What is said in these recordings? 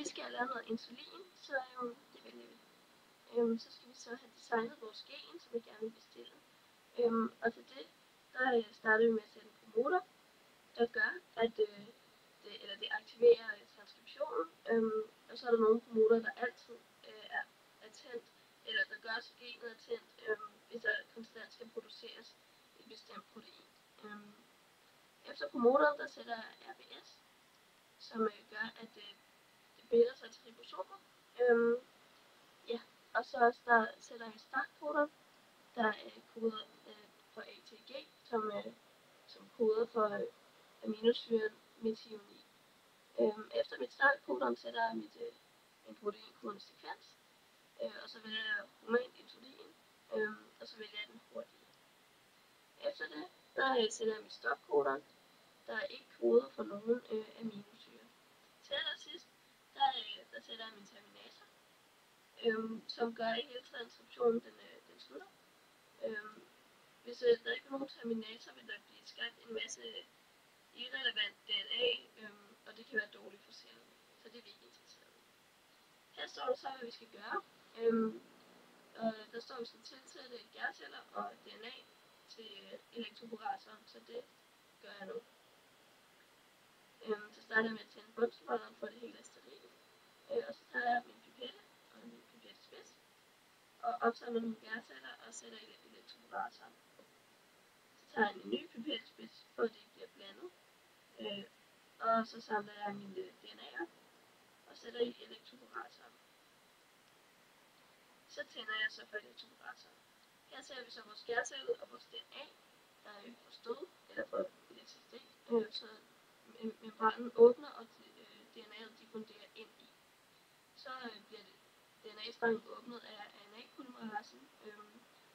vi skal lave noget insulin, så det vælger vi. Så skal vi så have designet vores gen, som vi gerne vil bestille. Og til det, der starter vi med at sætte en promoter, der gør, at det aktiverer transkriptionen. Og så er der nogle promoter, der altid er tændt, eller der gør, så genet er tændt, hvis der konstant skal produceres et bestemt protein. Efter promoteren, der sætter jeg RBS, som gør, at det binder sig til ribosomer. Og så sætter jeg startkoder, der er kodet for ATG, som koder for aminosyren metionin. Efter mit startkodon sætter jeg min proteinkodende sekvens, og så vælger jeg humant insulin, og så vælger jeg den hurtige. Efter det, der sætter jeg mit stopkodon, der er ikke koder for nogen aminosyre. Til allersidst, der sætter jeg min terminator, som gør, at hele transkriptionen den slutter. Hvis der ikke er nogen terminator, vil der blive skabt en masse irrelevant DNA, og det kan være dårligt for cellen. Så det er vi ikke interesseret i. Her står der så, hvad vi skal gøre. Og der står, at vi skal tilsætte gærceller og DNA til elektroporatoren, så det gør jeg nu. Så starter jeg med at tænde bundsmåleren, for det hele er sterilt. Og så tager jeg min pipette og min pipettespids og opsamler nogle gærceller og sætter i elektroporatoren. Så tager jeg en ny pipettespids, for at det ikke bliver blandet. Og så samler jeg mine DNA'er og sætter i elektroporatoren. Så tænder jeg så for elektroporatoren. Her ser vi så vores gærcelle og vores DNA, der er forstået, eller for elektricitet, så membranen åbner, og DNA'et diffunderer ind i. Så bliver DNA-strengen åbnet af RNA-polymerasen,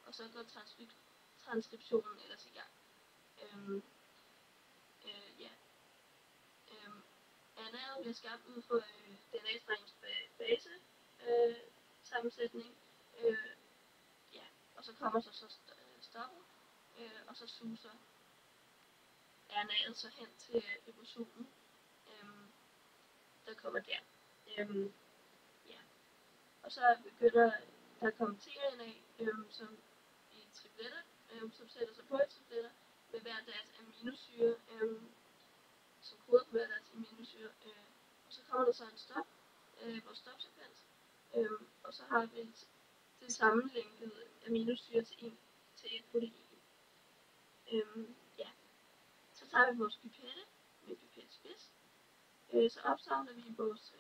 og så går transkriptionen ellers i gang. RNA'et bliver skabt ud fra DNA-strengens base sammensætning, og så kommer så stoppet, og så suser RNA'et så hen til ribosomen, der kommer der. Og så begynder der at komme tRNA, som i tripletter, som sætter sig på i tripletter, med hver deres aminosyre, som koder på hver deres aminosyre. Og så kommer der så en stop, vores stopsekvens, og så har vi det sammenlinkede aminosyre til et protein. Så tager vi vores pipette med pipettespids, så opsamler vi vores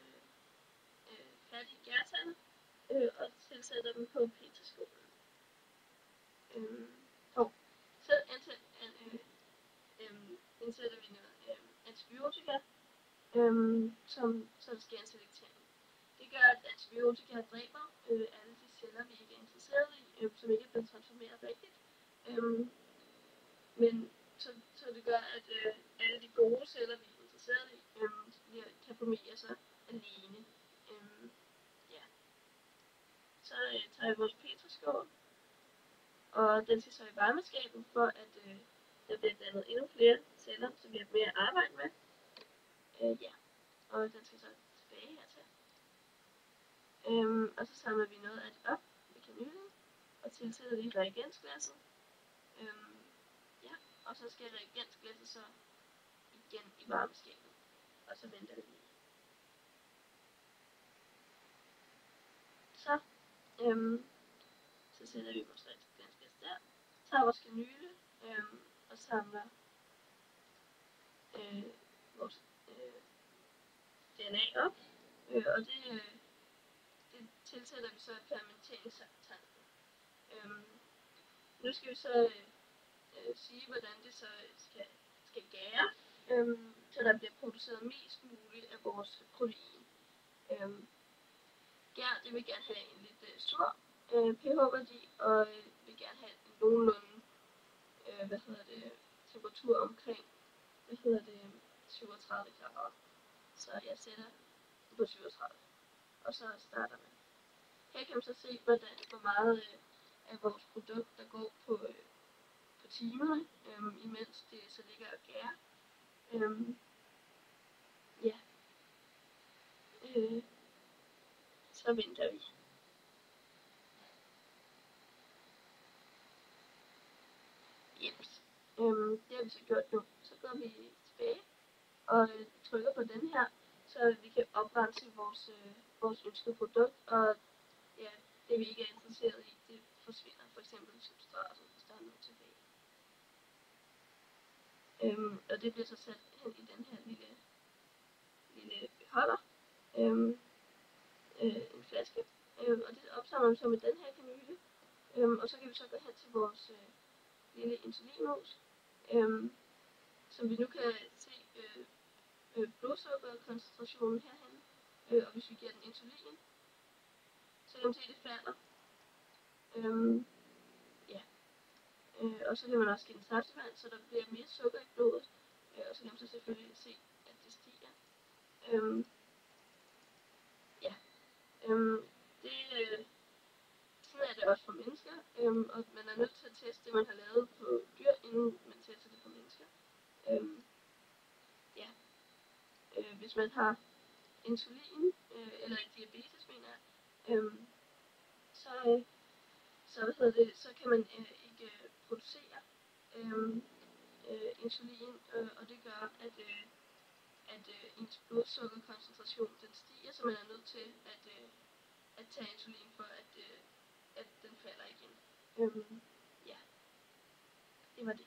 færdige gærceller og tilsætter dem på petriskålen. Så indsætter vi noget antibiotika, så der sker en selektering. Det gør, at antibiotika dræber alle de celler, vi ikke er interesseret i, som ikke er blevet transformeret rigtigt. Men så det gør, at alle de gode celler, vi er interesseret i, kan formere sig alene. Så tager vi vores petriskål, og den skal så i varmeskabet, for at der bliver dannet endnu flere celler, så vi har mere at arbejde med. Og den skal så tilbage hertil. Og så samler vi noget af det op med kanylen, og tilsætter det i reagensglasset. Og så skal reagensglasset så igen i varmeskabet, og så venter vi lige. Så sætter vi vores reagensglas der, tager vores kanyle og samler vores DNA op, og det tilsætter vi så fermenteringstanken. Nu skal vi så sige, hvordan det så skal gære, så der bliver produceret mest muligt af vores protein. Gær, det vil gerne have en lidt sur pH-værdi, og vil gerne have en nogenlunde temperatur omkring 37 grader. Så jeg sætter på 37, og så starter man. Her kan man så se, hvor meget af vores produkt, der går på timerne, imens det så ligger og gærer. så venter vi. Jeps. Det har vi så gjort nu. Så går vi tilbage og trykker på den her, så vi kan oprense vores ønskede produkt, og ja, det vi ikke er interesseret i, det forsvinder, for eksempel substratet, hvis der er noget tilbage. Og det bliver så sat hen i den her lille beholder, en flaske, og det opsamler vi så med den her kanyle, og så kan vi så gå hen til vores lille insulinmus, som vi nu kan se blodsukkerkoncentrationen herhen, og hvis vi giver den insulin, så kan man se, at det falder. Ja. Og så kan man også give den saftevand, så der bliver mere sukker i blodet, og så kan man så selvfølgelig se, at det stiger. Ja. Sådan er det også for mennesker, og man er nødt til at teste det, man har lavet på dyr, inden man tester det på mennesker. Ja. Hvis man har insulin, eller diabetes, mener jeg, så kan man ikke producere insulin, og det gør, at ens blodsukkerkoncentration den stiger, så man er nødt til at tage insulin for, at den falder igen. Ja, det var det.